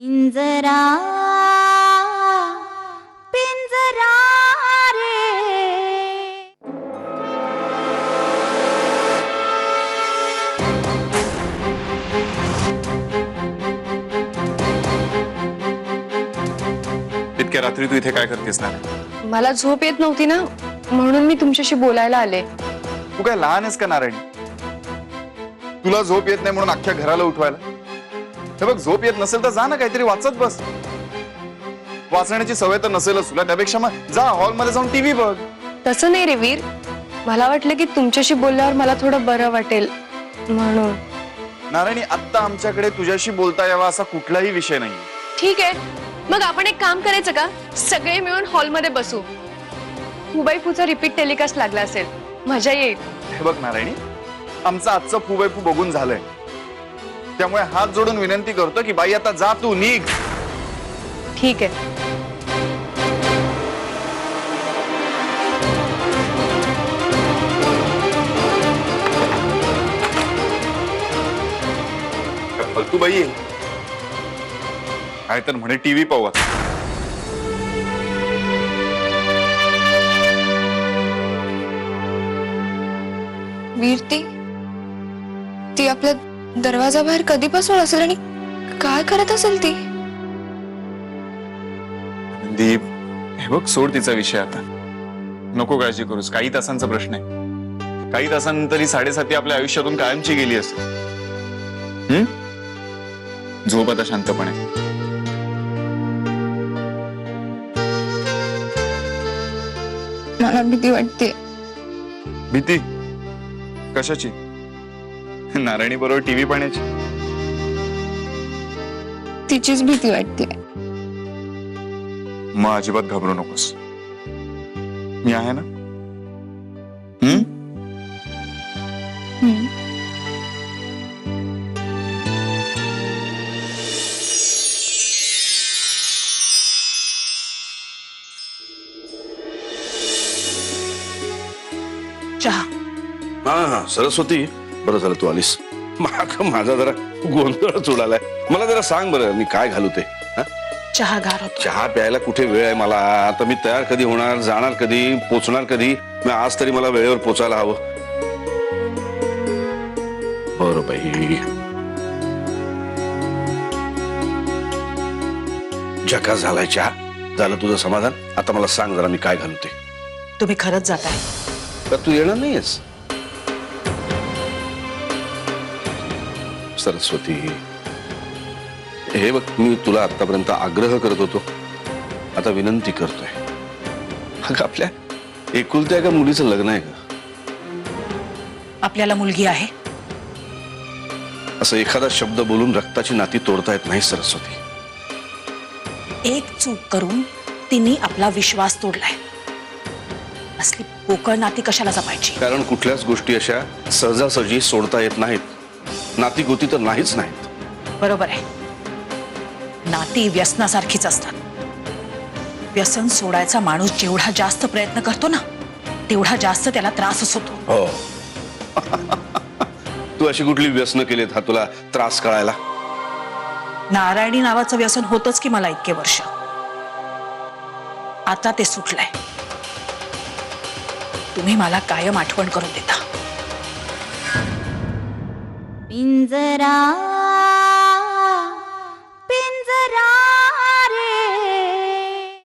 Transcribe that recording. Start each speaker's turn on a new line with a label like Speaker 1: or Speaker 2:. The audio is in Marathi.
Speaker 1: पिंजरा पिंजरा रे
Speaker 2: इतक्या रात्री तू इथे काय करतेस ना?
Speaker 3: मला झोप येत नव्हती ना, म्हणून मी तुमच्याशी बोलायला आले.
Speaker 2: तू काय लहान आहेस का नारायणी? तुला झोप येत नाही म्हणून अख्ख्या घराला उठवायला? हे बघ, झोप येत नसेल तर जा ना, काहीतरी वाचत बस. वाचण्याची सवय तर नसेलच तुला, त्यापेक्षा मग जा हॉल मध्ये जाऊन टीव्ही बघ.
Speaker 3: तसं नाही रे वीर, मला वाटलं की तुमच्याशी बोलल्यावर मला थोडं बरं वाटेल म्हणून.
Speaker 2: नारायणी, आता आमच्याकडे तुझ्याशी बोलता यावा असा कुठलाही विषय नाही.
Speaker 3: ठीक आहे, मग आपण एक काम करायचं का, सगळे मिळून हॉलमध्ये बसू. फुबाईफूचा रिपीट टेलिकास्ट लागला असेल, मजा येईल.
Speaker 2: हे बघ नारायणी, आमचं आजचं फुबाईफू बघून झालंय, त्यामुळे हात जोडून विनंती करतो की बाई आता जा, तू निघ.
Speaker 3: ठीक आहे.
Speaker 2: फालतू बाई आहे काय तर म्हणे टीव्ही पाहू आता.
Speaker 3: वीर, ती आपल्या दरवाजाबाहेर कधीपासून असेल आणि काय करत असेल ती?
Speaker 2: दीप, हे बघ, सोड तिचा विषय आता. नको काळजी करूस, काही तासांचा प्रश्न आहे. काही तासांनंतर ही 7:30 आपल्या आयुष्यातून कायमची गेली असेल. झोप आता शांतपणे.
Speaker 3: मला भीती वाटते.
Speaker 2: भीती कशाची? नारायणी बरोबर टीव्ही पाहण्याची?
Speaker 3: तिचीच भीती वाटते.
Speaker 2: मग अजिबात घाबरू नकोस, मी आहे ना.
Speaker 4: चहा.
Speaker 5: हा सरस्वती, बरं झालं तू आलीस. माझा जरा गोंधळच उडालाय. मला जरा सांग बरं, मी काय घालू ते?
Speaker 4: चहा गार होतो.
Speaker 5: चहा प्यायला कुठे वेळ आहे मला? आता मी तयार कधी होणार, जाणार कधी, पोचणार कधी? मी आज तरी मला वेळेवर पोचायला हवं. बरं बाई, जका झालाय चहा. झालं तुझं समाधान? आता मला सांग जरा, मी काय घालू ते?
Speaker 4: तुम्ही खरंच जाताय?
Speaker 5: तर तू येणार नाहीयेस? सरस्वती, हे बघ, मी तुला आतापर्यंत आग्रह करत होतो, आता विनंती करतोय. अगं, आपल्या एकुलत्या एका मुलीचं लग्न आहे का?
Speaker 4: आपल्याला मुलगी आहे?
Speaker 5: असं एखादा शब्द बोलून रक्ताची नाती तोडता येत नाही सरस्वती.
Speaker 4: एक चूक करून तिने आपला विश्वास तोडलाय. असली पोकळ नाती कशाला जपायची?
Speaker 5: कारण कुठल्याच गोष्टी अशा सहजासहजी सोडता येत नाहीत. नाती गोती तर नाहीच नाहीत.
Speaker 4: बरोबर आहे, नाती व्यसनासारखीच असतात. व्यसन सोडायचा माणूस जेवढा जास्त प्रयत्न करतो ना, तेवढा जास्त त्याला त्रासच होतो.
Speaker 5: हो. तू अशी कुठली व्यसन केलीत हा तुला त्रास कळायला?
Speaker 4: नारायणी नावाचं व्यसन होतच की मला इतके वर्ष. आता ते सुटलंय. तुम्ही मला कायम आठवण करून देता.
Speaker 1: पिंजरा